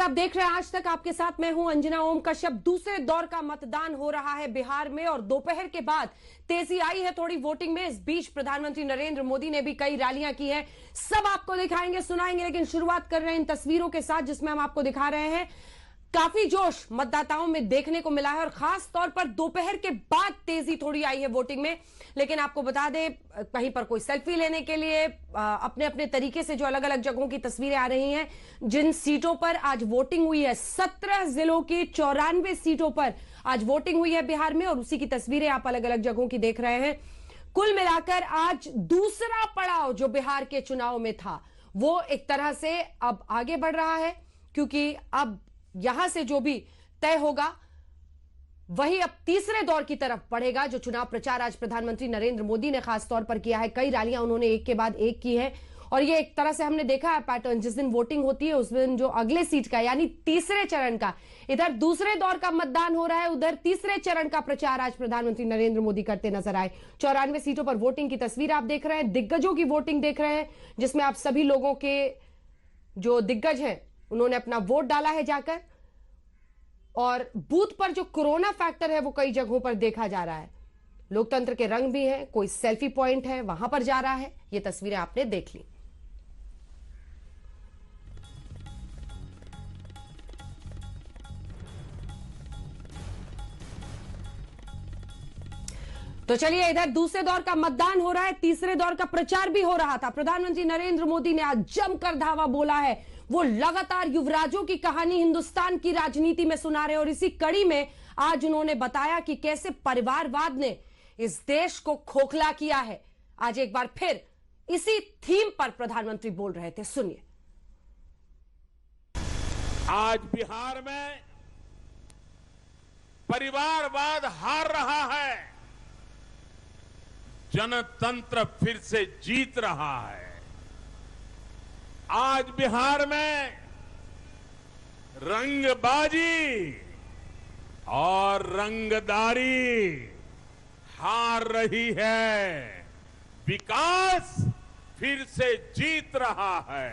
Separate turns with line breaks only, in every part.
आप देख रहे हैं आज तक, आपके साथ मैं हूं अंजना ओम कश्यप। दूसरे दौर का मतदान हो रहा है बिहार में और दोपहर के बाद तेजी आई है थोड़ी वोटिंग में। इस बीच प्रधानमंत्री नरेंद्र मोदी ने भी कई रैलियां की हैं, सब आपको दिखाएंगे, सुनाएंगे। लेकिन शुरुआत कर रहे हैं इन तस्वीरों के साथ जिसमें हम आपको दिखा रहे हैं काफी जोश मतदाताओं में देखने को मिला है और खास तौर पर दोपहर के बाद तेजी थोड़ी आई है वोटिंग में। लेकिन आपको बता दें, कहीं पर कोई सेल्फी लेने के लिए अपने अपने तरीके से जो अलग अलग जगहों की तस्वीरें आ रही हैं। जिन सीटों पर आज वोटिंग हुई है, 17 जिलों की 94 सीटों पर आज वोटिंग हुई है बिहार में और उसी की तस्वीरें आप अलग अलग जगहों की देख रहे हैं। कुल मिलाकर आज दूसरा पड़ाव जो बिहार के चुनाव में था वो एक तरह से अब आगे बढ़ रहा है, क्योंकि अब यहां से जो भी तय होगा वही अब तीसरे दौर की तरफ बढ़ेगा। जो चुनाव प्रचार आज प्रधानमंत्री नरेंद्र मोदी ने खास तौर पर किया है, कई रैलियां उन्होंने एक के बाद एक की है और ये एक तरह से हमने देखा है पैटर्न। जिस दिन वोटिंग होती है उस दिन जो अगले सीट का यानी तीसरे चरण का, इधर दूसरे दौर का मतदान हो रहा है, उधर तीसरे चरण का प्रचार आज प्रधानमंत्री नरेंद्र मोदी करते नजर आए। 94 सीटों पर वोटिंग की तस्वीर आप देख रहे हैं, दिग्गजों की वोटिंग देख रहे हैं, जिसमें आप सभी लोगों के जो दिग्गज हैं उन्होंने अपना वोट डाला है जाकर। और बूथ पर जो कोरोना फैक्टर है वो कई जगहों पर देखा जा रहा है। लोकतंत्र के रंग भी हैं, कोई सेल्फी पॉइंट है वहां पर जा रहा है, ये तस्वीरें आपने देख ली। तो चलिए, इधर दूसरे दौर का मतदान हो रहा है, तीसरे दौर का प्रचार भी हो रहा था। प्रधानमंत्री नरेंद्र मोदी ने आज जमकर धावा बोला है। वो लगातार युवराजों की कहानी हिंदुस्तान की राजनीति में सुना रहे और इसी कड़ी में आज उन्होंने बताया कि कैसे परिवारवाद ने इस देश को खोखला किया है। आज एक बार फिर इसी थीम पर प्रधानमंत्री बोल रहे थे, सुनिए।
आज बिहार में परिवारवाद हार रहा है, जनतंत्र फिर से जीत रहा है। आज बिहार में रंगबाजी और रंगदारी हार रही है, विकास फिर से जीत रहा है।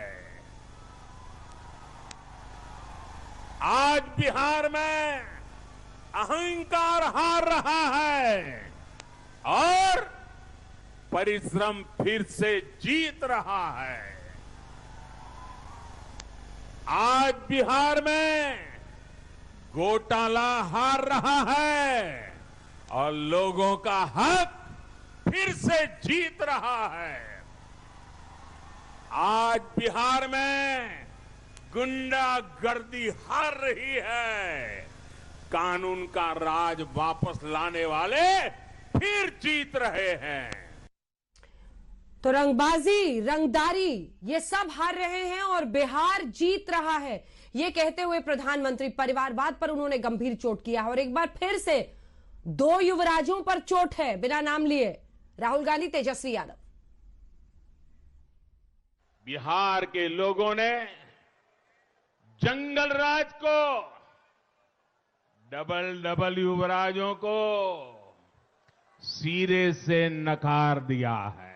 आज बिहार में अहंकार हार रहा है और परिश्रम फिर से जीत रहा है। आज बिहार में घोटाला हार रहा है और लोगों का हक फिर से जीत रहा है। आज बिहार में गुंडागर्दी हार रही है, कानून का राज वापस लाने वाले फिर जीत रहे हैं।
तो रंगबाजी, रंगदारी ये सब हार रहे हैं और बिहार जीत रहा है, ये कहते हुए प्रधानमंत्री परिवारवाद पर उन्होंने गंभीर चोट किया है। और एक बार फिर से दो युवराजों पर चोट है, बिना नाम लिए, राहुल गांधी, तेजस्वी यादव।
बिहार के लोगों ने जंगल राज को, डबल युवराजों को सिरे से नकार दिया है।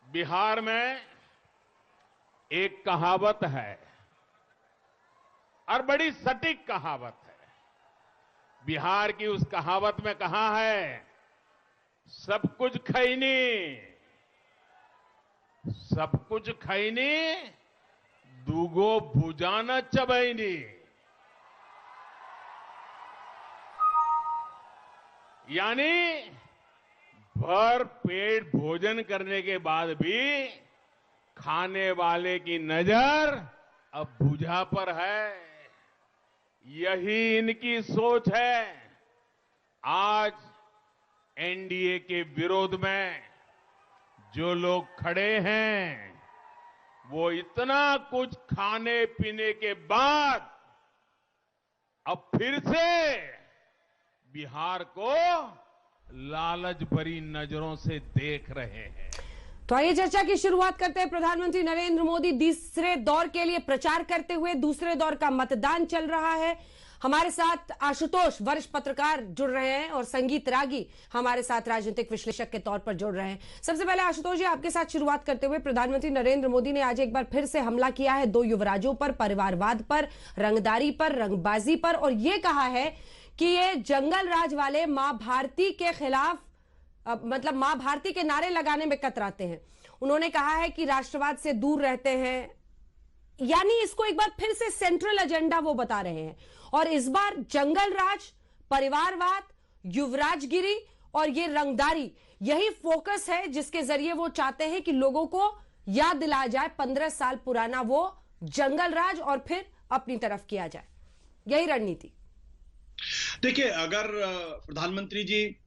बिहार में एक कहावत है और बड़ी सटीक कहावत है। बिहार की उस कहावत में कहा है, सब कुछ खैनी, सब कुछ खैनी, दूगो भुजाना चबैनी। यानी भर पेट भोजन करने के बाद भी खाने वाले की नजर अब भुजा पर है। यही इनकी सोच है। आज एनडीए के विरोध में जो लोग खड़े हैं वो इतना कुछ खाने पीने के बाद अब फिर से बिहार को लालच भरी नजरों से देख रहे हैं।
तो आइए चर्चा की शुरुआत करते हैं। प्रधानमंत्री नरेंद्र मोदी तीसरे दौर के लिए प्रचार करते हुए, दूसरे दौर का मतदान चल रहा है। हमारे साथ आशुतोष वरिष्ठ पत्रकार जुड़ रहे हैं और संगीत रागी हमारे साथ राजनीतिक विश्लेषक के तौर पर जुड़ रहे हैं। सबसे पहले आशुतोष जी, आपके साथ शुरुआत करते हुए, प्रधानमंत्री नरेंद्र मोदी ने आज एक बार फिर से हमला किया है दो युवराजों पर, परिवारवाद पर, रंगदारी पर, रंगबाजी पर, और यह कहा है कि ये जंगल राज वाले मां भारती के खिलाफ मतलब मां भारती के नारे लगाने में कतराते हैं। उन्होंने कहा है कि राष्ट्रवाद से दूर रहते हैं, यानी इसको एक बार फिर से सेंट्रल एजेंडा वो बता रहे हैं। और इस बार जंगल राज, परिवारवाद, युवराजगिरी और ये रंगदारी, यही फोकस है जिसके जरिए वो चाहते हैं कि लोगों को याद दिलाया जाए 15 साल पुराना वो जंगल राज और फिर अपनी तरफ किया जाए। यही रणनीति।
देखिए, अगर प्रधानमंत्री जी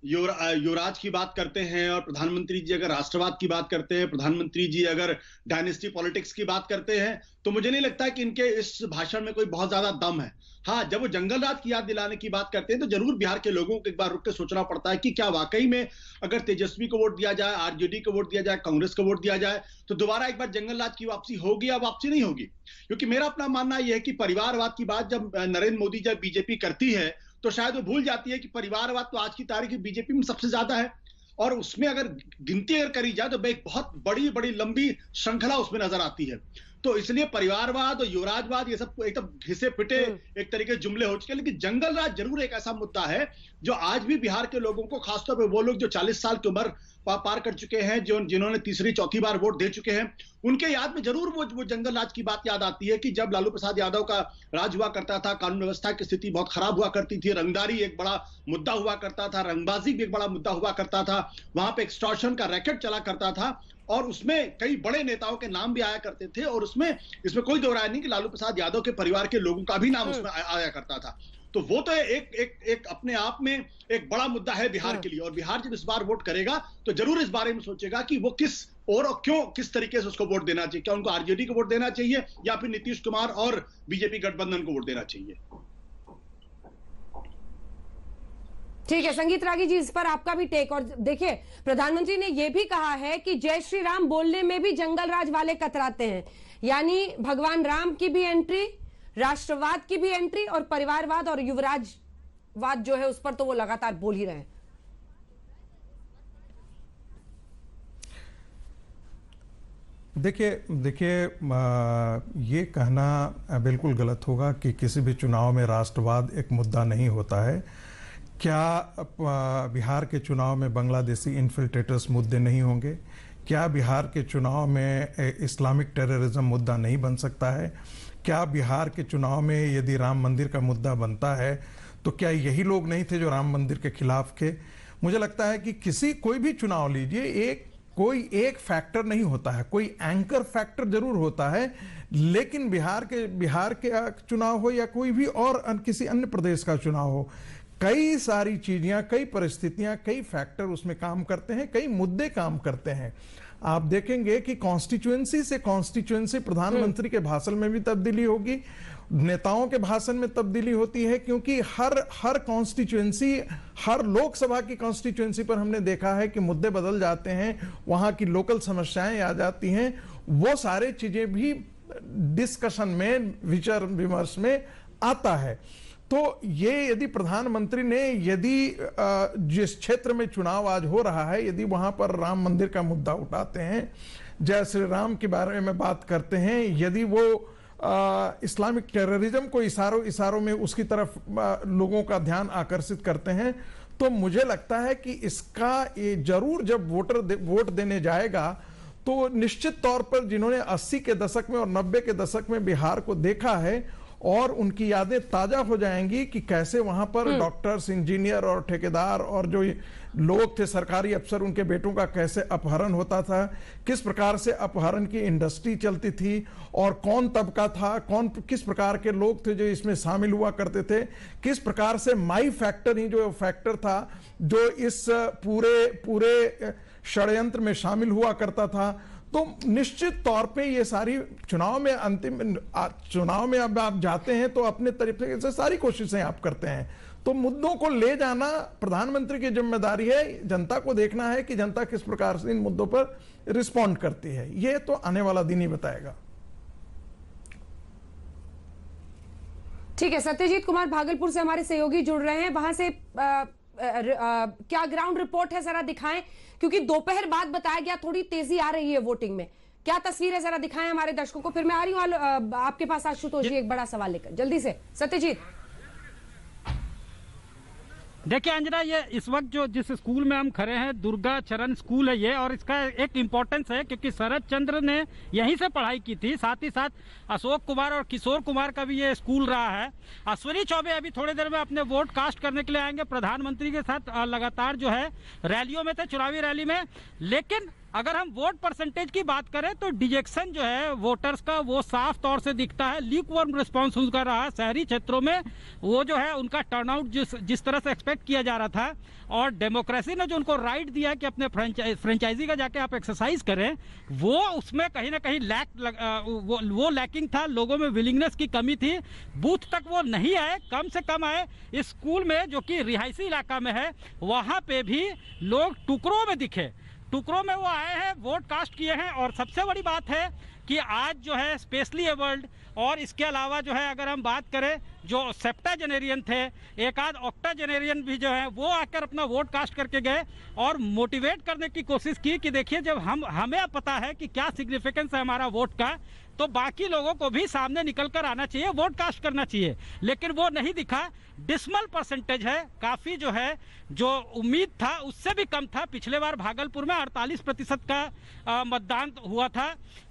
युवराज की बात करते हैं और प्रधानमंत्री जी अगर राष्ट्रवाद की बात करते हैं, प्रधानमंत्री जी अगर डायनेस्टी पॉलिटिक्स की बात करते हैं, तो मुझे नहीं लगता कि इनके इस भाषण में कोई बहुत ज्यादा दम है। हाँ, जब वो जंगल राज की याद दिलाने की बात करते हैं तो जरूर बिहार के लोगों को एक बार रुक के सोचना पड़ता है कि क्या वाकई में अगर तेजस्वी को वोट दिया जाए, आरजेडी को वोट दिया जाए, कांग्रेस को वोट दिया जाए, तो दोबारा एक बार जंगल राज की वापसी होगी या वापसी नहीं होगी। क्योंकि मेरा अपना मानना यह है कि परिवारवाद की बात जब नरेंद्र मोदी जब बीजेपी करती है तो शायद वो भूल जाती है कि परिवारवाद तो आज की तारीख में बीजेपी में सबसे ज्यादा है, और उसमें अगर गिनती अगर करी जाए तो एक बहुत बड़ी बड़ी लंबी श्रृंखला उसमें नजर आती है। तो इसलिए परिवारवाद और युवराजवाद ये सब एकदम घिसे पिटे एक तरीके जुमले हो चुके हैं। लेकिन जंगल राज जरूर एक ऐसा मुद्दा है जो आज भी बिहार के लोगों को, खासतौर पर वो लोग जो 40 साल की उम्र पार कर चुके हैं, जो जिन्होंने तीसरी चौथी बार वोट दे चुके हैं, उनके याद में जरूर वो जंगल राज की बात याद आती है कि जब लालू प्रसाद यादव का राज हुआ करता था, कानून व्यवस्था की स्थिति बहुत खराब हुआ करती थी, रंगदारी एक बड़ा मुद्दा हुआ करता था, रंगबाजी भी एक बड़ा मुद्दा हुआ करता था, वहां पे एक्सटॉर्शन का रैकेट चला करता था और उसमें कई बड़े नेताओं के नाम भी आया करते थे, और इसमें कोई दो राय नहीं कि लालू प्रसाद यादव के परिवार के लोगों का भी नाम उसमें आया करता था। तो वो तो एक अपने आप में एक बड़ा मुद्दा है बिहार के लिए, और बिहार जब इस बार वोट करेगा तो जरूर इस बारे में सोचेगा कि वो किस और क्यों, किस तरीके से उसको वोट देना चाहिए। क्या उनको आरजेडी को वोट देना चाहिए या फिर नीतीश कुमार और बीजेपी गठबंधन को वोट देना चाहिए।
ठीक है संगीत रागी जी, इस पर आपका भी टेक। और देखिए, प्रधानमंत्री ने यह भी कहा है कि जय श्री राम बोलने में भी जंगल राज वाले कतराते हैं, यानी भगवान राम की भी एंट्री, राष्ट्रवाद की भी एंट्री, और परिवारवाद और युवराजवाद जो है उस पर तो वो लगातार बोल ही रहे हैं।
देखिए ये कहना बिल्कुल गलत होगा कि किसी भी चुनाव में राष्ट्रवाद एक मुद्दा नहीं होता है। क्या बिहार के चुनाव में बांग्लादेशी इन्फिल्ट्रेटर्स मुद्दे नहीं होंगे? क्या बिहार के चुनाव में इस्लामिक टेररिज्म मुद्दा नहीं बन सकता है? क्या बिहार के चुनाव में यदि राम मंदिर का मुद्दा बनता है तो क्या यही लोग नहीं थे जो राम मंदिर के खिलाफ थे? मुझे लगता है कि कोई भी चुनाव लीजिए, कोई एक फैक्टर नहीं होता है, कोई एंकर फैक्टर जरूर होता है, लेकिन बिहार के चुनाव हो या कोई भी और किसी अन्य प्रदेश का चुनाव हो, कई सारी चीजें, कई परिस्थितियां, कई फैक्टर उसमें काम करते हैं, कई मुद्दे काम करते हैं। आप देखेंगे कि कॉन्स्टिट्यूएंसी से कॉन्स्टिट्यूएंसी प्रधानमंत्री के भाषण में भी तब्दीली होगी, नेताओं के भाषण में तब्दीली होती है, क्योंकि हर कॉन्स्टिट्यूएंसी, हर लोकसभा की कॉन्स्टिट्यूएंसी पर हमने देखा है कि मुद्दे बदल जाते हैं, वहां की लोकल समस्याएं आ जाती हैं, वो सारे चीजें भी डिस्कशन में, विचार विमर्श में आता है। तो ये यदि प्रधानमंत्री ने जिस क्षेत्र में चुनाव आज हो रहा है, यदि वहां पर राम मंदिर का मुद्दा उठाते हैं, जय श्री राम के बारे में बात करते हैं, यदि वो इस्लामिक टेररिज्म को इशारों में उसकी तरफ लोगों का ध्यान आकर्षित करते हैं, तो मुझे लगता है कि इसका ये जरूर जब वोट देने जाएगा तो निश्चित तौर पर जिन्होंने 80 के दशक में और 90 के दशक में बिहार को देखा है, और उनकी यादें ताजा हो जाएंगी कि कैसे वहां पर डॉक्टर्स, इंजीनियर और ठेकेदार और जो लोग थे, सरकारी अफसर, उनके बेटों का कैसे अपहरण होता था, किस प्रकार से अपहरण की इंडस्ट्री चलती थी, और कौन तबका था, किस प्रकार के लोग थे जो इसमें शामिल हुआ करते थे, किस प्रकार से माई फैक्टर ही जो फैक्टर था जो इस पूरे षड्यंत्र में शामिल हुआ करता था। तो निश्चित तौर पे ये सारी चुनाव में अब आप जाते हैं तो अपने तरीके से सारी कोशिशें आप करते हैं, तो मुद्दों को ले जाना प्रधानमंत्री की जिम्मेदारी है। जनता को देखना है कि जनता किस प्रकार से इन मुद्दों पर रिस्पॉन्ड करती है, ये तो आने वाला दिन ही बताएगा।
ठीक है, सत्यजीत कुमार भागलपुर से हमारे सहयोगी जुड़ रहे हैं, वहां से क्या ग्राउंड रिपोर्ट है जरा दिखाएं, क्योंकि दोपहर बाद बताया गया थोड़ी तेजी आ रही है वोटिंग में। क्या तस्वीर है जरा दिखाएं हमारे दर्शकों को। फिर मैं आ रही हूं आपके पास आशुतोष जी, एक बड़ा सवाल लेकर जल्दी से। सत्यजीत,
देखिए अंजना, ये इस वक्त जो जिस स्कूल में हम खड़े हैं दुर्गा चरण स्कूल है ये, और इसका एक इम्पोर्टेंस है क्योंकि शरद चंद्र ने यहीं से पढ़ाई की थी, साथ ही साथ अशोक कुमार और किशोर कुमार का भी ये स्कूल रहा है। अश्विनी चौबे अभी थोड़ी देर में अपने वोट कास्ट करने के लिए आएंगे, प्रधानमंत्री के साथ लगातार जो है रैलियों में थे, चुनावी रैली में। लेकिन अगर हम वोट परसेंटेज की बात करें तो डिजेक्शन जो है वोटर्स का वो साफ तौर से दिखता है। लीकवर्म रिस्पॉन्स उनका रहा, शहरी क्षेत्रों में वो जो है उनका टर्नआउट जिस तरह से एक्सपेक्ट किया जा रहा था, और डेमोक्रेसी ने जो उनको राइट दिया कि अपने फ्रेंचाइजी का जाके आप एक्सरसाइज करें, वो उसमें कहीं ना कहीं वो लैकिंग था। लोगों में विलिंगनेस की कमी थी, बूथ तक वो नहीं आए, कम से कम आए। इस स्कूल में जो कि रिहायशी इलाका में है वहाँ पे भी लोग टुकड़ों में दिखे, टुकड़ों में वो आए हैं, वोट कास्ट किए हैं। और सबसे बड़ी बात है कि आज जो है स्पेशली एबल्ड और इसके अलावा जो है अगर हम बात करें जो सेप्टाजेनेरियन थे, एक आध ऑक्टाजेनेरियन भी जो है वो आकर अपना वोट कास्ट करके गए और मोटिवेट करने की कोशिश की कि देखिए जब हमें पता है कि क्या सिग्निफिकेंस है हमारा वोट का, तो बाकी लोगों को भी सामने निकल कर आना चाहिए, वोट कास्ट करना चाहिए। लेकिन वो नहीं दिखा। डिसमल परसेंटेज है, काफ़ी जो है जो उम्मीद था उससे भी कम था। पिछले बार भागलपुर में 48% का मतदान हुआ था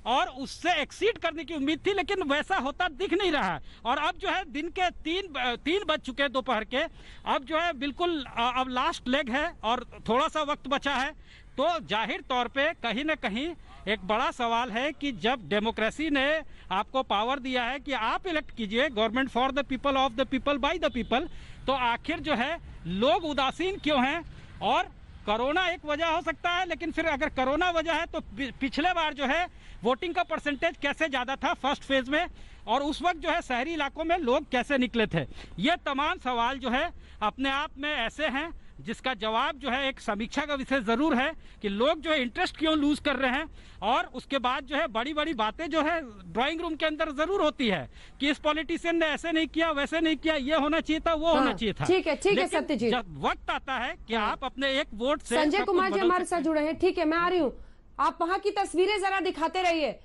और उससे एक्सीड करने की उम्मीद थी, लेकिन वैसा होता दिख नहीं रहा। और अब जो है दिन के 3 बज चुके हैं दोपहर के, अब जो है बिल्कुल अब लास्ट लेग है और थोड़ा सा वक्त बचा है। तो जाहिर तौर पे कहीं ना कहीं एक बड़ा सवाल है कि जब डेमोक्रेसी ने आपको पावर दिया है कि आप इलेक्ट कीजिए government for the people, of the people, by the people, तो आखिर जो है लोग उदासीन क्यों हैं? और कोरोना एक वजह हो सकता है, लेकिन फिर अगर कोरोना वजह है तो पिछले बार जो है वोटिंग का परसेंटेज कैसे ज़्यादा था फर्स्ट फेज में, और उस वक्त जो है शहरी इलाकों में लोग कैसे निकले थे? ये तमाम सवाल जो है अपने आप में ऐसे हैं जिसका जवाब जो है एक समीक्षा का विषय जरूर है कि लोग जो है इंटरेस्ट क्यों लूज कर रहे हैं। और उसके बाद जो है बड़ी बड़ी बातें जो है ड्राइंग रूम के अंदर जरूर होती है कि इस पॉलिटिशियन ने ऐसे नहीं किया, वैसे नहीं किया, ये होना चाहिए था, वो होना चाहिए था।
ठीक है सत्यजीत,
जब वक्त आता है कि आप अपने एक वोट से।
संजय कुमार जी हमारे साथ जुड़े हैं, ठीक है मैं आ रही हूँ, आप वहां की तस्वीरें जरा दिखाते रहिए।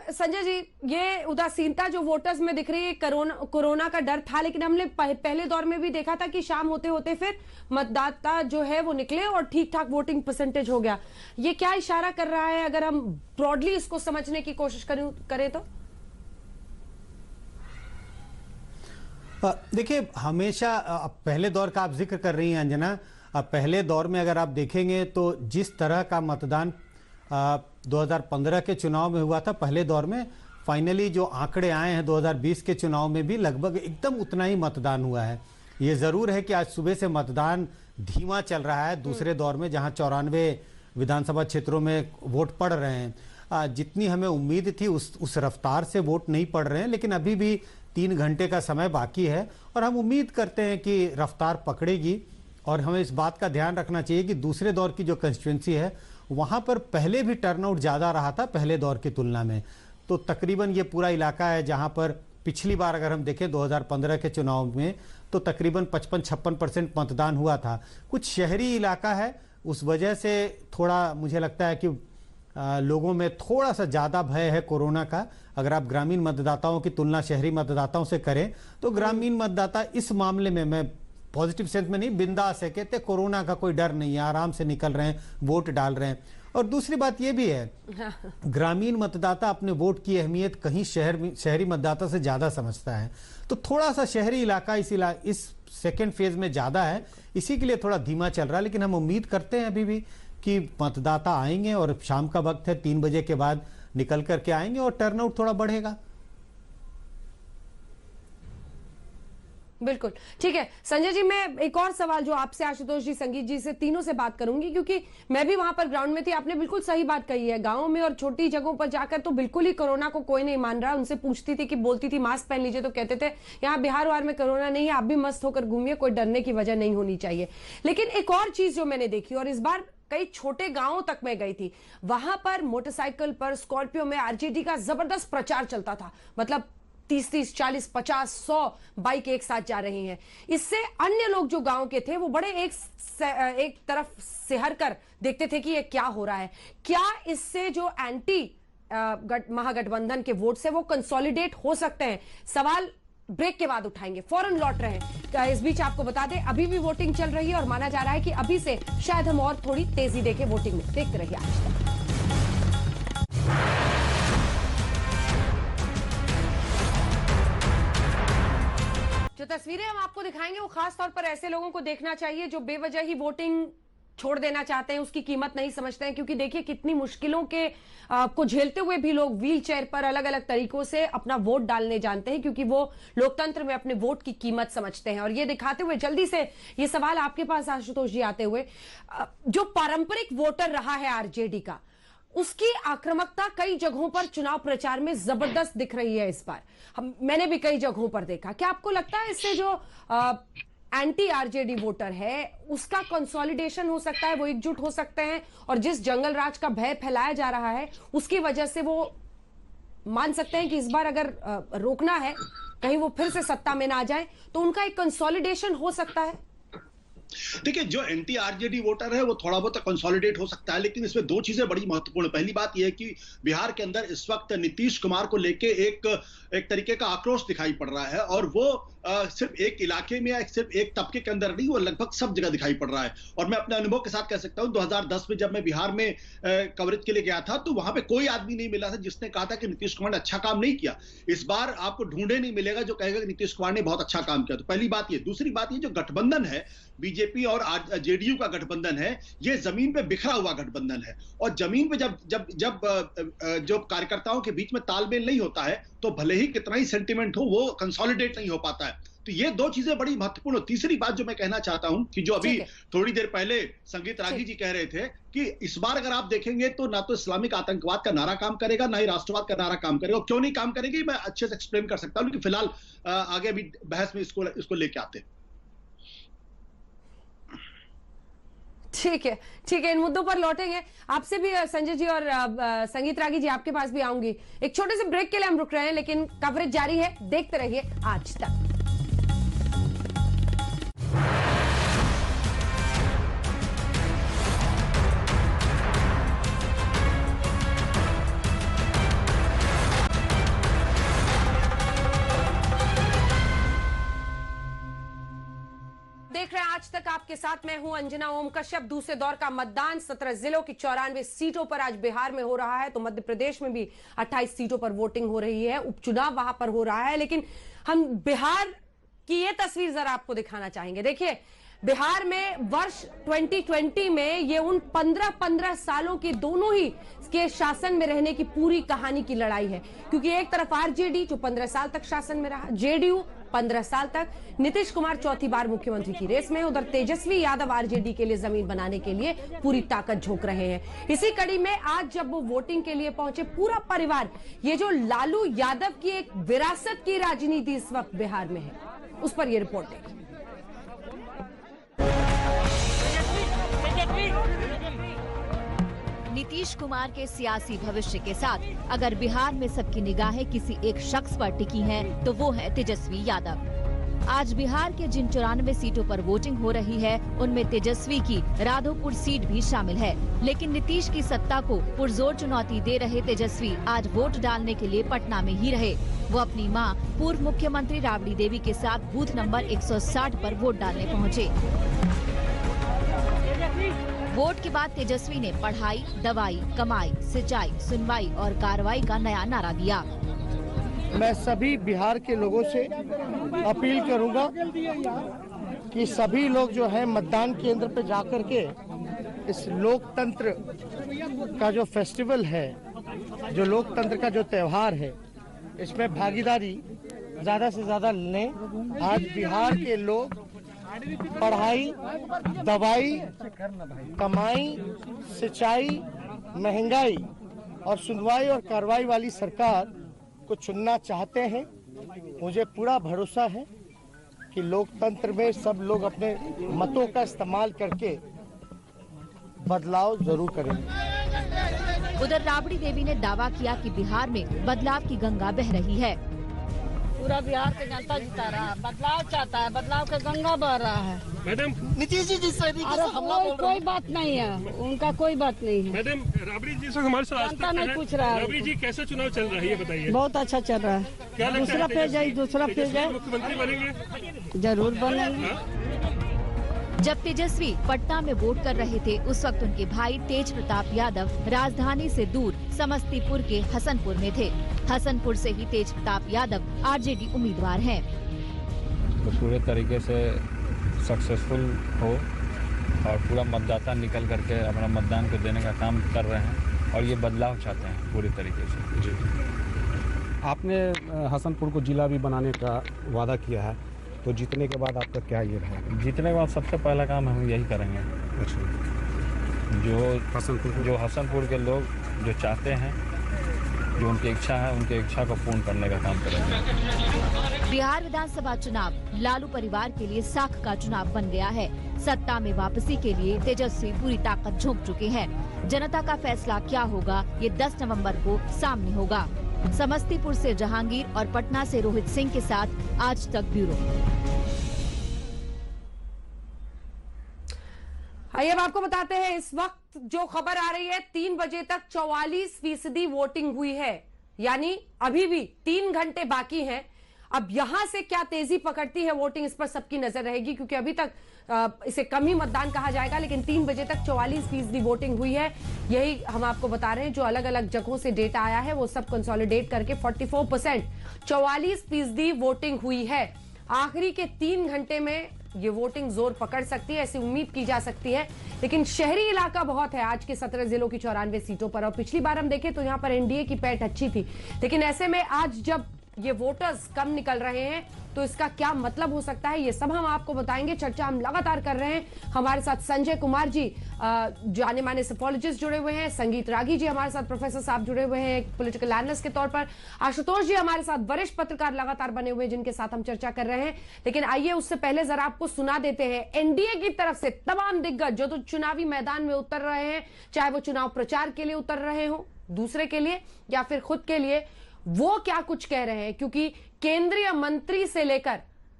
संजय जी, ये उदासीनता जो वोटर्स में दिख रही है, कोरोना का डर था, लेकिन हमने पहले दौर में भी देखा था कि शाम होते होते फिर मतदाता जो है वो निकले और ठीक ठाक वोटिंग परसेंटेज हो गया। ये क्या इशारा कर रहा है अगर हम ब्रॉडली इसको समझने की कोशिश करें तो?
देखिए, हमेशा पहले दौर का आप जिक्र कर रही हैं अंजना, पहले दौर में अगर आप देखेंगे तो जिस तरह का मतदान 2015 के चुनाव में हुआ था, पहले दौर में फाइनली जो आंकड़े आए हैं 2020 के चुनाव में भी लगभग एकदम उतना ही मतदान हुआ है। ये ज़रूर है कि आज सुबह से मतदान धीमा चल रहा है दूसरे दौर में, जहां 94 विधानसभा क्षेत्रों में वोट पड़ रहे हैं। जितनी हमें उम्मीद थी उस रफ्तार से वोट नहीं पड़ रहे हैं, लेकिन अभी भी 3 घंटे का समय बाकी है और हम उम्मीद करते हैं कि रफ्तार पकड़ेगी। और हमें इस बात का ध्यान रखना चाहिए कि दूसरे दौर की जो कंस्टिट्यूंसी है वहाँ पर पहले भी टर्नआउट ज़्यादा रहा था पहले दौर की तुलना में। तो तकरीबन ये पूरा इलाका है जहाँ पर पिछली बार अगर हम देखें 2015 के चुनाव में तो तकरीबन 55-56% मतदान हुआ था। कुछ शहरी इलाका है, उस वजह से थोड़ा मुझे लगता है कि लोगों में थोड़ा सा ज़्यादा भय है कोरोना का। अगर आप ग्रामीण मतदाताओं की तुलना शहरी मतदाताओं से करें तो ग्रामीण मतदाता इस मामले में, मैं पॉजिटिव सेंस में नहीं, बिंदास है, कहते कोरोना का कोई डर नहीं है, आराम से निकल रहे हैं, वोट डाल रहे हैं। और दूसरी बात ये भी है, ग्रामीण मतदाता अपने वोट की अहमियत कहीं शहरी मतदाता से ज़्यादा समझता है। तो थोड़ा सा शहरी इलाका इस सेकेंड फेज में ज़्यादा है, इसी के लिए थोड़ा धीमा चल रहा है। लेकिन हम उम्मीद करते हैं अभी भी कि मतदाता आएंगे और शाम का वक्त है, 3 बजे के बाद निकल करके आएंगे और टर्नआउट थोड़ा बढ़ेगा।
बिल्कुल ठीक है संजय जी, मैं एक और सवाल जो आपसे, आशुतोष जी, संगीत जी से, तीनों से बात करूंगी क्योंकि मैं भी वहां पर ग्राउंड में थी। आपने बिल्कुल सही बात कही है, गांवों में और छोटी जगहों पर जाकर तो बिल्कुल ही कोरोना को कोई नहीं मान रहा। उनसे पूछती थी कि बोलती थी मास्क पहन लीजिए तो कहते थे यहाँ बिहार वार में कोरोना नहीं है, आप भी मस्त होकर घूमिए, कोई डरने की वजह नहीं होनी चाहिए। लेकिन एक और चीज जो मैंने देखी, और इस बार कई छोटे गांवों तक मैं गई थी, वहां पर मोटरसाइकिल पर, स्कॉर्पियो में आरजेडी का जबरदस्त प्रचार चलता था। मतलब 30-30, 40, 50, 100 बाइक एक साथ जा रही हैं। इससे अन्य लोग जो गांव के थे वो बड़े एक तरफ सिहर कर देखते थे कि ये क्या हो रहा है। क्या इससे जो एंटी महागठबंधन के वोट से वो कंसोलिडेट हो सकते हैं? सवाल ब्रेक के बाद उठाएंगे, फौरन लौट रहे हैं। इस बीच आपको बता दें अभी भी वोटिंग चल रही है और माना जा रहा है कि अभी से शायद हम और थोड़ी तेजी देखें वोटिंग में। देखते रहिए आज तक। जो तस्वीरें हम आपको दिखाएंगे वो खास तौर पर ऐसे लोगों को देखना चाहिए जो बेवजह ही वोटिंग छोड़ देना चाहते हैं, उसकी कीमत नहीं समझते हैं। क्योंकि देखिए कितनी मुश्किलों के को झेलते हुए भी लोग व्हील चेयर पर अलग अलग तरीकों से अपना वोट डालने जानते हैं, क्योंकि वो लोकतंत्र में अपने वोट की कीमत समझते हैं। और ये दिखाते हुए जल्दी से ये सवाल आपके पास आशुतोष जी आते हुए, जो पारंपरिक वोटर रहा है आरजेडी का, उसकी आक्रामकता कई जगहों पर चुनाव प्रचार में जबरदस्त दिख रही है इस बार। मैंने भी कई जगहों पर देखा। क्या आपको लगता है इससे जो एंटी आरजेडी वोटर है उसका कंसोलिडेशन हो सकता है, वो एकजुट हो सकते हैं, और जिस जंगल राज का भय फैलाया जा रहा है उसकी वजह से वो मान सकते हैं कि इस बार अगर रोकना है, कहीं वो फिर से सत्ता में ना आ जाए, तो उनका एक कंसोलिडेशन हो सकता है?
देखिए, जो एंटी आरजेडी वोटर है वो थोड़ा बहुत कंसोलिडेट हो सकता है, लेकिन इसमें दो चीजें बड़ी महत्वपूर्ण। पहली बात यह है कि बिहार के अंदर इस वक्त नीतीश कुमार को लेके एक तरीके का आक्रोश दिखाई पड़ रहा है, और वो सिर्फ एक इलाके में या सिर्फ एक तबके के अंदर नहीं, वो लगभग सब जगह दिखाई पड़ रहा है। और मैं अपने अनुभव के साथ कह सकता हूं, 2010 में जब मैं बिहार में कवरेज के लिए गया था तो वहां पे कोई आदमी नहीं मिला था जिसने कहा था कि नीतीश कुमार ने अच्छा काम नहीं किया। इस बार आपको ढूंढे नहीं मिलेगा जो कहेगा कि नीतीश कुमार ने बहुत अच्छा काम किया। तो पहली बात ये। दूसरी बात ये, जो गठबंधन है बीजेपी और जेडीयू का गठबंधन है, ये जमीन पे बिखरा हुआ गठबंधन है, और जमीन पे जब जो कार्यकर्ताओं के बीच में तालमेल नहीं होता है तो भले ही कितना ही सेंटिमेंट हो वो कंसोलिडेट नहीं हो पाता है। तो ये दो चीजें बड़ी महत्वपूर्ण। तीसरी बात जो मैं कहना चाहता हूं कि जो अभी थोड़ी देर पहले संगीत रागी जी कह रहे थे कि इस बार अगर आप देखेंगे तो ना तो इस्लामिक आतंकवाद का नारा काम करेगा, ना ही राष्ट्रवाद का नारा काम करेगा। क्यों नहीं काम करेगी मैं अच्छे से एक्सप्लेन कर सकता हूं, लेकिन फिलहाल आगे अभी बहस में इसको लेके आते हैं।
ठीक है, इन मुद्दों पर लौटेंगे। आपसे भी संजय जी और संगीत रागी जी आपके पास भी आऊंगी। एक छोटे से ब्रेक के लिए हम रुक रहे हैं, लेकिन कवरेज जारी है, देखते रहिए आज तक। देख रहे हैं आज तक, आपके साथ मैं हूं अंजना ओम कश्यप। दूसरे दौर का मतदान 17 जिलों की 94 सीटों पर आज बिहार में हो रहा है, तो मध्य प्रदेश में भी 28 सीटों पर वोटिंग हो रही है, उपचुनाव वहां पर हो रहा है। लेकिन हम बिहार की ये तस्वीर जरा आपको दिखाना चाहेंगे। देखिए, बिहार में वर्ष 2020 में ये उन 15 सालों के दोनों ही के शासन में रहने की पूरी कहानी की लड़ाई है। क्योंकि एक तरफ आरजेडी जो 15 साल तक शासन में रहा, जेडीयू 15 साल तक, नीतीश कुमार चौथी बार मुख्यमंत्री की रेस में, उधर तेजस्वी यादव आरजेडी के लिए जमीन बनाने के लिए पूरी ताकत झोंक रहे हैं। इसी कड़ी में आज जब वो वोटिंग के लिए पहुंचे पूरा परिवार, ये जो लालू यादव की एक विरासत की राजनीति इस वक्त बिहार में है, उस पर यह रिपोर्ट देखिए।
नीतीश कुमार के सियासी भविष्य के साथ अगर बिहार में सबकी निगाहें किसी एक शख्स पर टिकी हैं, तो वो है तेजस्वी यादव। आज बिहार के जिन 94 सीटों पर वोटिंग हो रही है, उनमें तेजस्वी की राधोपुर सीट भी शामिल है। लेकिन नीतीश की सत्ता को पुरजोर चुनौती दे रहे तेजस्वी आज वोट डालने के लिए पटना में ही रहे। वो अपनी मां पूर्व मुख्यमंत्री राबड़ी देवी के साथ बूथ नंबर 160 पर वोट डालने पहुँचे। वोट के बाद तेजस्वी ने पढ़ाई, दवाई, कमाई, सिंचाई, सुनवाई और कार्रवाई का नया नारा दिया।
मैं सभी बिहार के लोगों से अपील करूंगा कि सभी लोग जो है मतदान केंद्र पे जाकर के इस लोकतंत्र का जो फेस्टिवल है, जो लोकतंत्र का जो त्योहार है, इसमें भागीदारी ज्यादा से ज्यादा लें। आज बिहार के लोग पढ़ाई, दवाई, कमाई, सिंचाई, महंगाई और सुनवाई और कार्रवाई वाली सरकार को चुनना चाहते हैं। मुझे पूरा भरोसा है कि लोकतंत्र में सब लोग अपने मतों का इस्तेमाल करके बदलाव जरूर करेंगे।
उधर राबड़ी देवी ने दावा किया कि बिहार में बदलाव की गंगा बह रही है।
पूरा बिहार के जनता जिता रहा है, बदलाव चाहता है, बदलाव का गंगा बह रहा है।
मैडम
नीतीश जी जिस तरीके से हमला बोल रहे
कोई बात नहीं है, उनका कोई बात नहीं है।
मैडम राबड़ी जी से हमारे साथ
जनता नहीं पूछ रहा है।
राबड़ी जी कैसे चुनाव चल रहा है ये बताइए।
बहुत अच्छा चल रहा है।
क्या लगता है
दूसरा फेज जाए, दूसरा फेज जाए,
मुख्यमंत्री बनेंगे?
जरूर बनेंगे।
जब तेजस्वी पटना में वोट कर रहे थे उस वक्त उनके भाई तेज प्रताप यादव राजधानी से दूर समस्तीपुर के हसनपुर में थे। हसनपुर से ही तेज प्रताप यादव आरजेडी उम्मीदवार हैं।
तो पूरे तरीके से सक्सेसफुल हो और पूरा मतदाता निकल करके अपना मतदान को देने का काम कर रहे हैं और ये बदलाव चाहते हैं पूरी तरीके से। जी,
आपने हसनपुर को जिला भी बनाने का वादा किया है, तो जीतने के बाद आपका क्या ये रहेगा?
जीतने के बाद सबसे पहला काम हम यही करेंगे।
अच्छा,
जो हसनपुर के लोग जो चाहते हैं, जो उनकी इच्छा है, उनकी इच्छा को पूर्ण करने का काम करेंगे।
बिहार विधानसभा चुनाव लालू परिवार के लिए साख का चुनाव बन गया है। सत्ता में वापसी के लिए तेजस्वी पूरी ताकत झोंक चुके हैं। जनता का फैसला क्या होगा ये 10 नवंबर को सामने होगा। समस्तीपुर से जहांगीर और पटना से रोहित सिंह के साथ आज तक ब्यूरो।
आइए अब आपको बताते हैं इस वक्त जो खबर आ रही है, 3 बजे तक 44% वोटिंग हुई है, यानी अभी भी 3 घंटे बाकी हैं। अब यहां से क्या तेजी पकड़ती है वोटिंग, इस पर सबकी नजर रहेगी, क्योंकि अभी तक इसे कम ही मतदान कहा जाएगा, लेकिन 3 बजे तक 44% वोटिंग हुई है। यही हम आपको बता रहे हैं, जो अलग अलग जगहों से डेटा आया है वो सब कंसोलिडेट करके 44%, 44% वोटिंग हुई है। आखिरी के 3 घंटे में ये वोटिंग जोर पकड़ सकती है, ऐसी उम्मीद की जा सकती है। लेकिन शहरी इलाका बहुत है आज के 17 जिलों की 94 सीटों पर, और पिछली बार हम देखें तो यहां पर एनडीए की पैठ अच्छी थी, लेकिन ऐसे में आज जब ये वोटर्स कम निकल रहे हैं तो इसका क्या मतलब हो सकता है, ये सब हम आपको बताएंगे। चर्चा हम लगातार कर रहे हैं। हमारे साथ संजय कुमार जी जाने माने सोफोलॉजिस्ट जुड़े हुए हैं, संगीत रागी जी हमारे साथ प्रोफेसर साहब जुड़े हुए हैं पॉलिटिकल एनालिस्ट के तौर पर, आशुतोष जी हमारे साथ वरिष्ठ पत्रकार लगातार बने हुए हैं जिनके साथ हम चर्चा कर रहे हैं। लेकिन आइए उससे पहले जरा आपको सुना देते हैं एनडीए की तरफ से तमाम दिग्गज जो तो चुनावी मैदान में उतर रहे हैं, चाहे वो चुनाव प्रचार के लिए उतर रहे हो, दूसरे के लिए या फिर खुद के लिए, वो क्या कुछ कह रहे हैं, क्योंकि केंद्रीय मंत्री से लेकर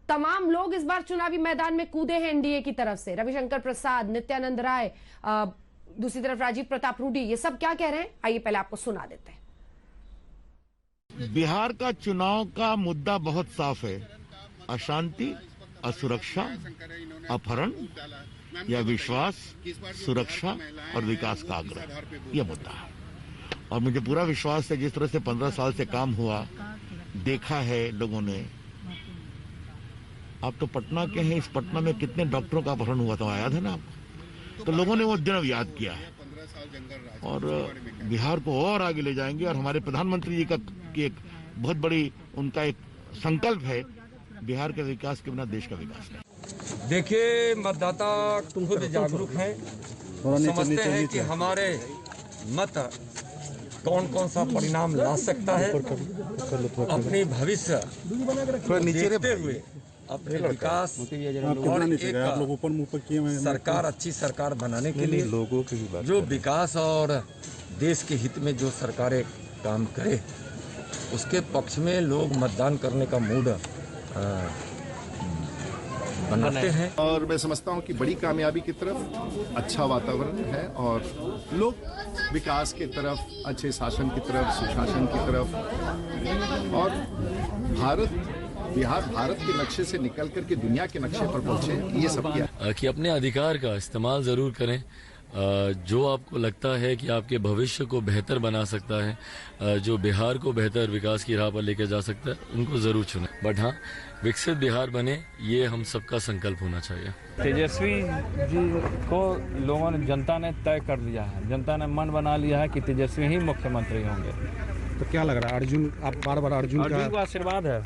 तमाम लोग इस बार चुनावी मैदान में कूदे हैं एनडीए की तरफ से। रविशंकर प्रसाद, नित्यानंद राय, दूसरी तरफ राजीव प्रताप रूडी, ये सब क्या कह रहे हैं, आइए पहले आपको सुना देते हैं।
बिहार का चुनाव का मुद्दा बहुत साफ है। अशांति, असुरक्षा, अपहरण या विश्वास, सुरक्षा और विकास का आग्रह, यह मुद्दा है। और मुझे पूरा विश्वास है जिस तरह से 15 साल से काम हुआ, देखा है लोगों ने। आप तो पटना के हैं, इस पटना में कितने डॉक्टरों का अपहरण हुआ था, याद है ना आपको? तो लोगों ने वो दिन अब याद किया है और बिहार को और आगे ले जाएंगे। और हमारे प्रधानमंत्री जी का एक बहुत बड़ी उनका एक संकल्प है, बिहार के विकास के बिना देश का विकास नहीं।
देखिए, मतदाता खुद जागरूक हैं, समझते हैं कि हमारे मत कौन कौन सा परिणाम ला सकता है। अपनी भविष्य देखते हुए अपने विकास और एक सरकार, अच्छी सरकार बनाने के लिए लोगों की जो विकास और देश के हित में जो सरकारें काम करे उसके पक्ष में लोग मतदान करने का मूड बनाते हैं।
और मैं समझता हूं कि बड़ी कामयाबी की तरफ अच्छा वातावरण है और लोग विकास की तरफ, अच्छे शासन की तरफ, सुशासन की तरफ, और बिहार भारत के नक्शे से निकल करके दुनिया के नक्शे पर पहुंचे, ये सब किया।
कि अपने अधिकार का इस्तेमाल जरूर करें, जो आपको लगता है कि आपके भविष्य को बेहतर बना सकता है, जो बिहार को बेहतर विकास की राह पर लेकर जा सकता है, उनको जरूर चुनें। बट हाँ, विकसित बिहार बने, ये हम सबका संकल्प होना चाहिए।
तेजस्वी जी को लोगों ने, जनता ने तय कर लिया है, जनता ने मन बना लिया है कि तेजस्वी ही मुख्यमंत्री होंगे।
तो क्या लग रहा है, अर्जुन, आप बार-बार अर्जुन
का आशीर्वाद है।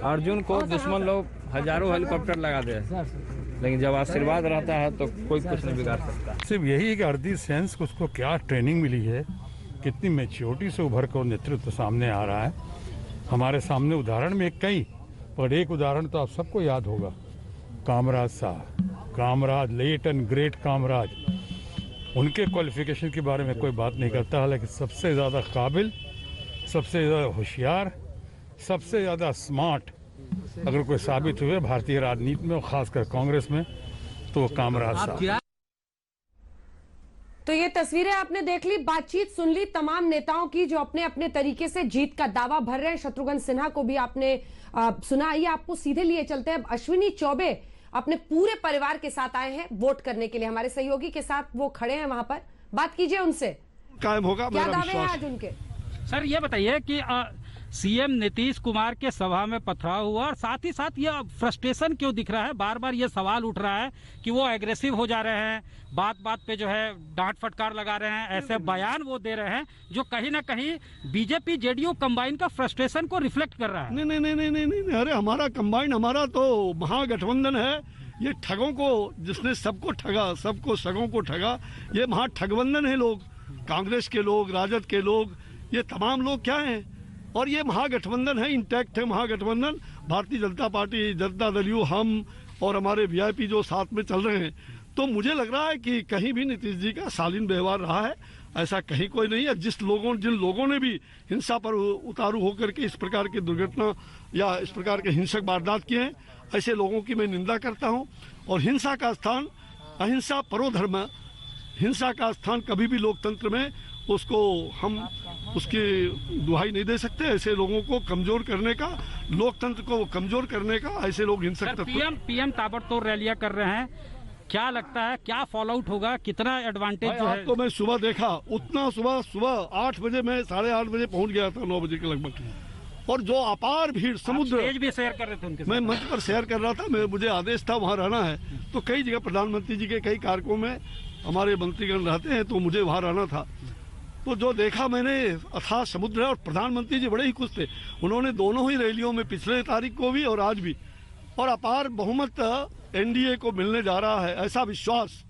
अर्जुन को दुश्मन लोग हजारों हेलीकॉप्टर लगा दे, लेकिन जब आशीर्वाद रहता है तो कोई कुछ नहीं बिगाड़ सकता।
सिर्फ यही है कि हरदीप सेंस को उसको क्या ट्रेनिंग मिली है, कितनी मैच्योरिटी से उभर कर नेतृत्व सामने आ रहा है। हमारे सामने उदाहरण में कई, पर एक उदाहरण तो आप सबको याद होगा, कामराज साहब, Kamaraj, late and great Kamaraj. उनके क्वालिफिकेशन के बारे में कोई बात नहीं करता, हालांकि सबसे ज़्यादा काबिल, सबसे ज़्यादा होशियार सबसे ज़्यादा स्मार्ट अगर कोई साबित हुए भारतीय राजनीति में और खासकर कांग्रेस में, तो वो कामराज साहब।
तो ये तस्वीरें आपने देख ली, बातचीत सुन ली तमाम नेताओं की जो अपने अपने तरीके से जीत का दावा भर रहे हैं। शत्रुघ्न सिन्हा को भी आपने सुना। आइए आपको सीधे लिए चलते हैं। अश्विनी चौबे अपने पूरे परिवार के साथ आए हैं वोट करने के लिए, हमारे सहयोगी के साथ वो खड़े हैं वहां पर। बात कीजिए उनसे,
कायम होगा
क्या दावे हैं आज उनके?
सर ये बताइए कि सीएम नीतीश कुमार के सभा में पथराव हुआ और साथ ही साथ ये फ्रस्ट्रेशन क्यों दिख रहा है? बार बार ये सवाल उठ रहा है कि वो एग्रेसिव हो जा रहे हैं, बात बात पे जो है डांट फटकार लगा रहे हैं, ऐसे बयान वो दे रहे हैं जो कहीं ना कहीं बीजेपी जेडीयू कंबाइन का फ्रस्ट्रेशन को रिफ्लेक्ट कर रहा है।
नहीं, अरे हमारा कंबाइन, हमारा तो महागठबंधन है। ये ठगों को, जिसने सबको ठगा, सबको सगों को ठगा, ये महाठगबंधन है। लोग, कांग्रेस के लोग, राजद के लोग, ये तमाम लोग क्या हैं? और ये महागठबंधन है, इंटैक्ट है महागठबंधन। भारतीय जनता पार्टी, जनता दल यू, हम और हमारे वीआईपी जो साथ में चल रहे हैं। तो मुझे लग रहा है कि कहीं भी नीतीश जी का शालीन व्यवहार रहा है, ऐसा कहीं कोई नहीं है। जिन लोगों ने भी हिंसा पर उतारू होकर के इस प्रकार की दुर्घटना या इस प्रकार के हिंसक वारदात किए हैं, ऐसे लोगों की मैं निंदा करता हूं। और हिंसा का स्थान, अहिंसा परोधर्म, हिंसा का स्थान कभी भी लोकतंत्र में उसको हम उसकी दुहाई नहीं दे सकते। ऐसे लोगों को कमजोर करने का, लोकतंत्र को कमजोर करने का, ऐसे लोग हिंसक
पीएम ताबड़तोड़ रैलियां कर रहे हैं, क्या लगता है क्या फॉलो आउट होगा, कितना एडवांटेज जो है?
तो मैं सुबह देखा, उतना सुबह 8 बजे, मैं 8:30 बजे पहुंच गया था, 9 बजे के लगभग। और जो अपार भीड़, समुद्र
भी शेयर कर रहे थे उनके साथ।
मैं मंच पर शेयर कर रहा था, मुझे आदेश था वहाँ रहना है। तो कई जगह प्रधानमंत्री जी के कई कार्यक्रमों में हमारे मंत्रीगण रहते हैं, तो मुझे वहाँ रहना था। तो जो देखा मैंने, अथाह समुद्र है। और प्रधानमंत्री जी बड़े ही खुश थे, उन्होंने दोनों ही रैलियों में, पिछले तारीख को भी और आज भी, और अपार बहुमत एनडीए को मिलने जा रहा है, ऐसा विश्वास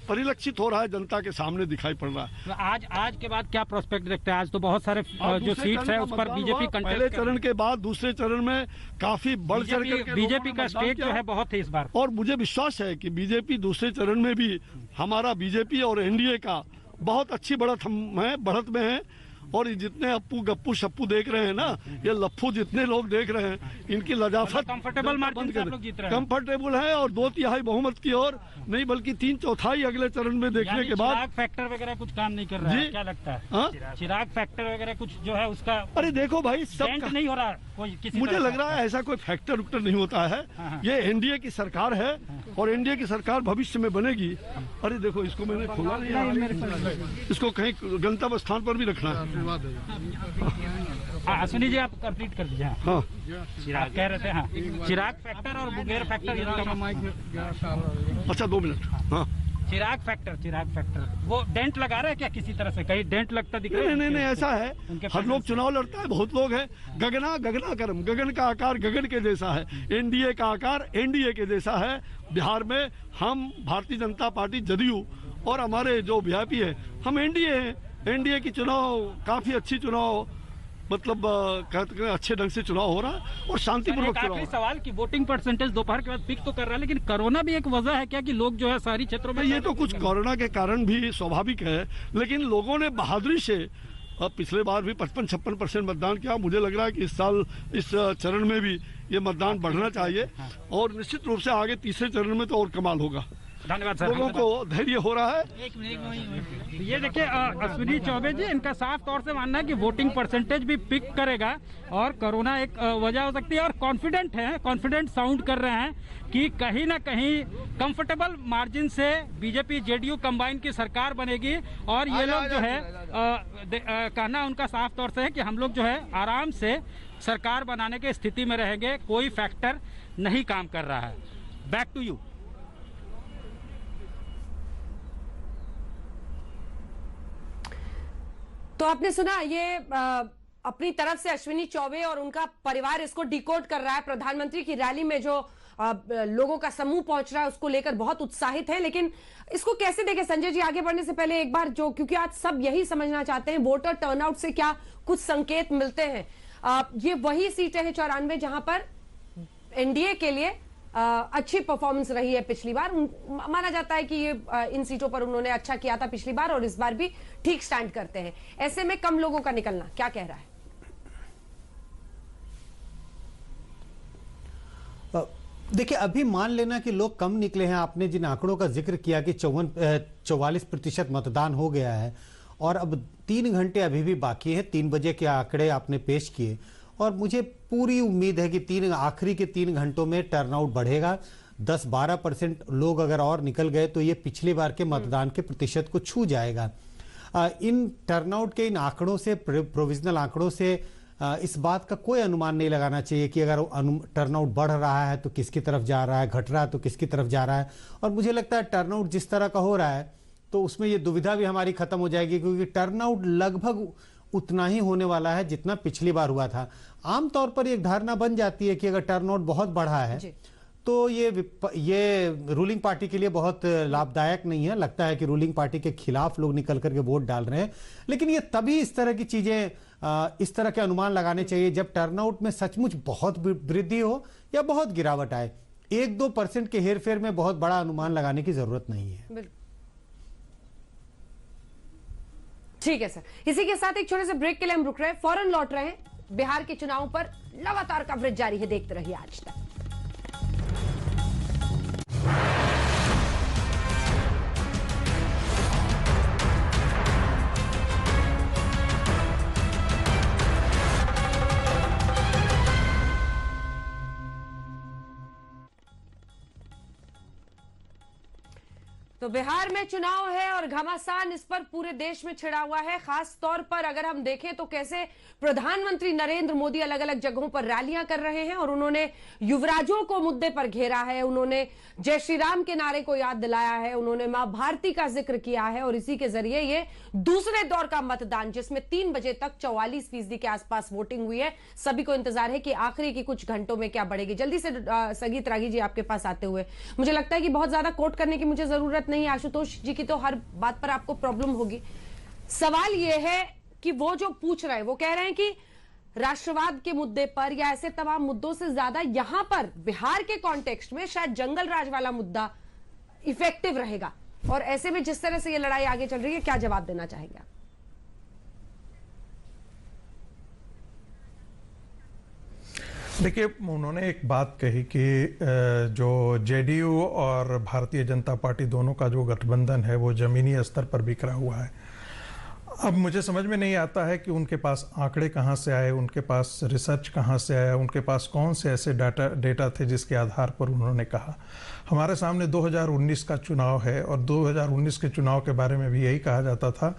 परिलक्षित हो रहा है, जनता के सामने दिखाई पड़ रहा है।
आज के बाद क्या प्रोस्पेक्ट देखते हैं? आज तो बहुत सारे जो सीट्स है उस पर बीजेपी
पहले चरण के बाद दूसरे चरण में काफी बढ़ चढ़ कर
बीजेपी का स्टेट जो है बहुत है इस बार।
और मुझे विश्वास है कि बीजेपी दूसरे चरण में भी, हमारा बीजेपी और एनडीए का बहुत अच्छी बढ़त में है। और जितने अप्पू गप्पू शप्पू देख रहे हैं ना, ये लफ्फू जितने लोग देख रहे हैं, इनकी लजाफत
कंफर्टेबल मार्जिन से आप लोग जीत रहे हैं।
कंफर्टेबल है और 2/3 बहुमत की ओर नहीं, बल्कि 3/4 अगले चरण में देखने के बाद।
चिराग फैक्टर वगैरह कुछ काम नहीं कर रहा है, क्या लगता है? चिराग फैक्टर वगैरह कुछ जो है उसका,
अरे देखो भाई, सब
नहीं हो रहा कोई किसी,
मुझे लग रहा है ऐसा कोई फैक्टर उक्टर नहीं होता है। ये एनडीए की सरकार है और एनडीए की सरकार भविष्य में बनेगी। अरे देखो, इसको मैंने खोला नहीं, इसको कहीं गंतव्य स्थान पर भी रखना है।
अश्विनी जी आप कंप्लीट कर दीजिए। हाँ, चिराग कह रहे थे। हाँ, चिराग फैक्टर और मुंगेर फैक्टर।
अच्छा 2 मिनट। हाँ,
चिराग फैक्टर वो डेंट लगा रहे हैं क्या किसी तरह से? कहीं डेंट लगता दिख रहा है?
नहीं, ऐसा है, हर लोग चुनाव लड़ता है, बहुत लोग हैं। गगनागरम, गगन का आकार गगन के जैसा है, एनडीए का आकार एनडीए के जैसा है। बिहार में हम भारतीय जनता पार्टी जदयू और हमारे जो वीआईपी है, हम एनडीए हैं। एनडीए की चुनाव काफी अच्छी चुनाव, मतलब कहते हैं अच्छे ढंग से चुनाव हो रहा है और शांतिपूर्वक चुनाव।
आखिरी सवाल कि वोटिंग परसेंटेज दोपहर के बाद पिक तो कर रहा है, लेकिन कोरोना भी एक वजह है क्या कि लोग जो है शहरी क्षेत्रों में?
ये तो कुछ कोरोना के कारण भी स्वाभाविक है, लेकिन लोगों ने बहादुरी से, पिछले बार भी 55-56% मतदान किया। मुझे लग रहा है कि इस साल इस चरण में भी ये मतदान बढ़ना चाहिए और निश्चित रूप से आगे तीसरे चरण में तो और कमाल होगा।
धन्यवाद सर।
लोगों को धैर्य हो रहा है।
ये देखिए अश्विनी चौबे जी, इनका साफ तौर से मानना है कि वोटिंग परसेंटेज भी पिक करेगा और कोरोना एक वजह हो सकती है। और कॉन्फिडेंट साउंड कर रहे हैं कि कहीं ना कहीं कंफर्टेबल मार्जिन से बीजेपी जेडीयू कंबाइन की सरकार बनेगी। और ये लोग जो है कहना उनका साफ तौर से है कि हम लोग जो है आराम से सरकार बनाने की स्थिति में रहेंगे, कोई फैक्टर नहीं काम कर रहा है। Back to you.
तो आपने सुना, ये अपनी तरफ से अश्विनी चौबे और उनका परिवार इसको डिकोड कर रहा है। प्रधानमंत्री की रैली में जो लोगों का समूह पहुंच रहा है उसको लेकर बहुत उत्साहित है। लेकिन इसको कैसे देखें संजय जी? आगे बढ़ने से पहले एक बार क्योंकि आज सब यही समझना चाहते हैं, वोटर टर्नआउट से क्या कुछ संकेत मिलते हैं? ये वही सीटें हैं 94 जहां पर एनडीए के लिए अच्छी परफॉर्मेंस रही है पिछली बार। माना जाता है कि ये इन सीटों पर उन्होंने अच्छा किया था पिछली बार और इस बार भी ठीक स्टैंड करते हैं। ऐसे में कम लोगों का निकलना क्या कह रहा है?
देखिए, अभी मान लेना कि लोग कम निकले हैं। आपने जिन आंकड़ों का जिक्र किया कि 44% मतदान हो गया है और अब 3 घंटे अभी भी बाकी है। 3 बजे के आंकड़े आपने पेश किए और मुझे पूरी उम्मीद है कि आखिरी के 3 घंटों में टर्नआउट बढ़ेगा। 10-12% लोग अगर और निकल गए तो ये पिछली बार के मतदान के प्रतिशत को छू जाएगा। इन टर्नआउट के इन आंकड़ों से, प्रोविजनल आंकड़ों से इस बात का कोई अनुमान नहीं लगाना चाहिए कि अगर टर्नआउट बढ़ रहा है तो किसकी तरफ जा रहा है, घट रहा है तो किसकी तरफ जा रहा है। और मुझे लगता है टर्नआउट जिस तरह का हो रहा है तो उसमें ये दुविधा भी हमारी खत्म हो जाएगी, क्योंकि टर्नआउट लगभग उतना ही होने वाला है जितना पिछली बार हुआ था। आमतौर पर एक धारणा बन जाती है कि अगर टर्नआउट बहुत बढ़ा है तो ये रूलिंग पार्टी के लिए बहुत लाभदायक नहीं है। लगता है कि रूलिंग पार्टी के खिलाफ लोग निकल करके वोट डाल रहे हैं। लेकिन ये तभी इस तरह की चीजें, इस तरह के अनुमान लगाने चाहिए जब टर्नआउट में सचमुच बहुत वृद्धि हो या बहुत गिरावट आए। 1-2% के हेरफेर में बहुत बड़ा अनुमान लगाने की जरूरत नहीं है।
ठीक है सर, इसी के साथ एक छोटे से ब्रेक के लिए हम रुक रहे हैं, फौरन लौट रहे हैं। बिहार के चुनाव पर लगातार कवरेज जारी है, देखते रहिए आज तक। तो बिहार में चुनाव है और घमासान इस पर पूरे देश में छिड़ा हुआ है। खास तौर पर अगर हम देखें तो कैसे प्रधानमंत्री नरेंद्र मोदी अलग अलग जगहों पर रैलियां कर रहे हैं और उन्होंने युवराजों को मुद्दे पर घेरा है, उन्होंने जय श्री राम के नारे को याद दिलाया है, उन्होंने मां भारती का जिक्र किया है और इसी के जरिए ये दूसरे दौर का मतदान, जिसमें 3 बजे तक 44% के आसपास वोटिंग हुई है। सभी को इंतजार है कि आखिरी के कुछ घंटों में क्या बढ़ेगी। जल्दी से संगीत रागी जी आपके पास आते हुए, मुझे लगता है कि बहुत ज्यादा कोट करने की मुझे जरूरत नहीं, आशुतोष जी की तो हर बात पर आपको प्रॉब्लम होगी। सवाल यह है कि वो जो पूछ रहे हैं, वो कह रहे हैं कि राष्ट्रवाद के मुद्दे पर या ऐसे तमाम मुद्दों से ज्यादा यहां पर बिहार के कॉन्टेक्स्ट में शायद जंगल राज वाला मुद्दा इफेक्टिव रहेगा। और ऐसे में जिस तरह से ये लड़ाई आगे चल रही है, क्या जवाब देना चाहेंगे आप?
देखिए, उन्होंने एक बात कही कि जो जेडीयू और भारतीय जनता पार्टी दोनों का जो गठबंधन है वो जमीनी स्तर पर बिखरा हुआ है। अब मुझे समझ में नहीं आता है कि उनके पास आंकड़े कहाँ से आए, उनके पास रिसर्च कहाँ से आया, उनके पास कौन से ऐसे डेटा थे जिसके आधार पर उन्होंने कहा। हमारे सामने 2019 का चुनाव है और 2019 के चुनाव के बारे में भी यही कहा जाता था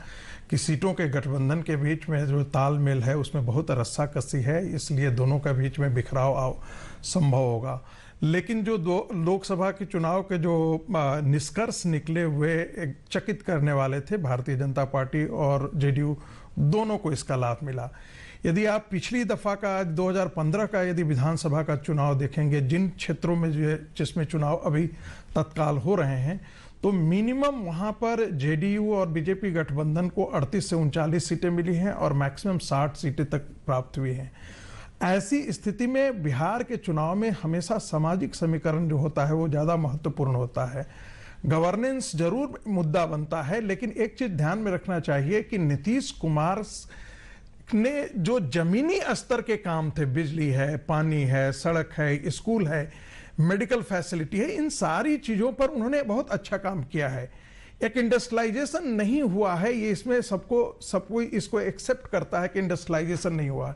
कि सीटों के गठबंधन के बीच में जो तालमेल है उसमें बहुत रस्साकसी है, इसलिए दोनों के बीच में बिखराव संभव होगा। लेकिन जो लोकसभा के चुनाव के जो निष्कर्ष निकले हुए एक चकित करने वाले थे। भारतीय जनता पार्टी और जेडीयू दोनों को इसका लाभ मिला। यदि आप पिछली दफा का 2015 का यदि विधानसभा का चुनाव देखेंगे, जिन क्षेत्रों में जिसमें चुनाव अभी तत्काल हो रहे हैं, तो मिनिमम वहां पर जेडीयू और बीजेपी गठबंधन को 38 से 39 सीटें मिली हैं और मैक्सिमम 60 सीटें तक प्राप्त हुई हैं। ऐसी स्थिति में बिहार के चुनाव में हमेशा सामाजिक समीकरण जो होता है वो ज़्यादा महत्वपूर्ण होता है। गवर्नेंस जरूर मुद्दा बनता है, लेकिन एक चीज ध्यान में रखना चाहिए कि नीतीश कुमार ने जो जमीनी स्तर के काम थे, बिजली है, पानी है, सड़क है, स्कूल है, मेडिकल फैसिलिटी है, इन सारी चीजों पर उन्होंने बहुत अच्छा काम किया है। एक इंडस्ट्रियलाइजेशन नहीं हुआ है, ये इसमें सब कोई इसको एक्सेप्ट करता है कि इंडस्ट्रियलाइजेशन नहीं हुआ,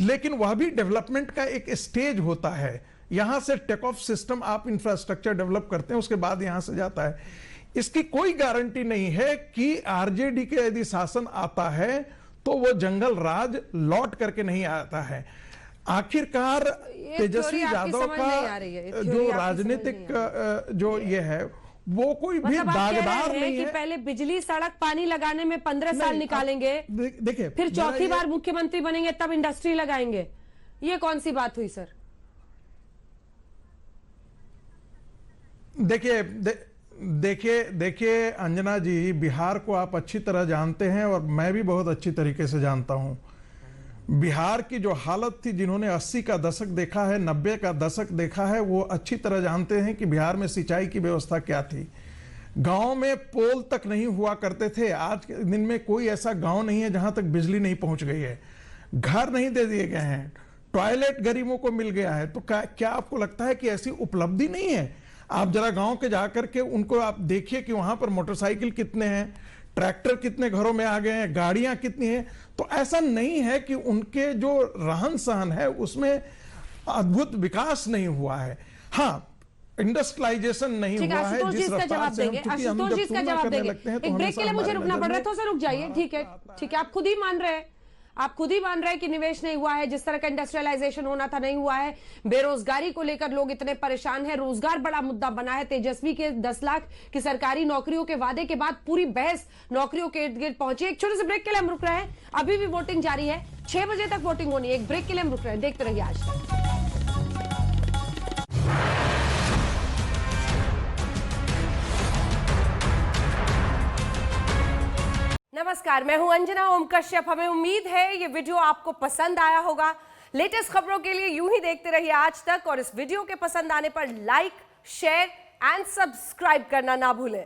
लेकिन वह भी डेवलपमेंट का एक स्टेज होता है। यहां से टेक ऑफ सिस्टम आप इंफ्रास्ट्रक्चर डेवलप करते हैं, उसके बाद यहां से जाता है। इसकी कोई गारंटी नहीं है कि आरजेडी के यदि शासन आता है तो वो जंगल राज लौट करके नहीं आता है। आखिरकार तेजस्वी यादव का जो राजनीतिक जो ये है वो कोई भी दागदार नहीं है
कि पहले बिजली, सड़क, पानी लगाने में 15 साल निकालेंगे,
देखिए
फिर चौथी बार मुख्यमंत्री बनेंगे तब इंडस्ट्री लगाएंगे। ये कौन सी बात हुई सर?
देखिए अंजना जी, बिहार को आप अच्छी तरह जानते हैं और मैं भी बहुत अच्छी तरीके से जानता हूं। बिहार की जो हालत थी, जिन्होंने 80 का दशक देखा है, 90 का दशक देखा है, वो अच्छी तरह जानते हैं कि बिहार में सिंचाई की व्यवस्था क्या थी। गांव में पोल तक नहीं हुआ करते थे। आज के दिन में कोई ऐसा गांव नहीं है जहां तक बिजली नहीं पहुंच गई है, घर नहीं दे दिए गए हैं, टॉयलेट गरीबों को मिल गया है। तो क्या आपको लगता है कि ऐसी उपलब्धि नहीं है? आप जरा गांव के जाकर के उनको आप देखिए कि वहां पर मोटरसाइकिल कितने हैं, ट्रैक्टर कितने घरों में आ गए हैं, गाड़ियां कितनी हैं। तो ऐसा नहीं है कि उनके जो रहन सहन है उसमें अद्भुत विकास नहीं हुआ है। हाँ, इंडस्ट्रियलाइजेशन नहीं हुआ है जिस रफ्तार से हम, चूंकि हम जब तुलना करने लगते हैं तो
एक ब्रेक के लिए मुझे रुकना पड़ रहा है, तो सर रुक जाइए। ठीक है, आप खुद ही मान रहे हैं, आप खुद ही मान रहे हैं कि निवेश नहीं हुआ है, जिस तरह का इंडस्ट्रियलाइजेशन होना था नहीं हुआ है। बेरोजगारी को लेकर लोग इतने परेशान हैं, रोजगार बड़ा मुद्दा बना है। तेजस्वी के 10 लाख की सरकारी नौकरियों के वादे के बाद पूरी बहस नौकरियों के इर्द गिर्द पहुंची। एक छोटे से ब्रेक के लिए हम रुक रहे हैं, अभी भी वोटिंग जारी है, 6 बजे तक वोटिंग होनी है। एक ब्रेक के लिए हम रुक रहे हैं, देखते रहिए आज तक। नमस्कार, मैं हूं अंजना ओम कश्यप। हमें उम्मीद है ये वीडियो आपको पसंद आया होगा। लेटेस्ट खबरों के लिए यूं ही देखते रहिए आज तक, और इस वीडियो के पसंद आने पर लाइक, शेयर एंड सब्सक्राइब करना ना भूलें।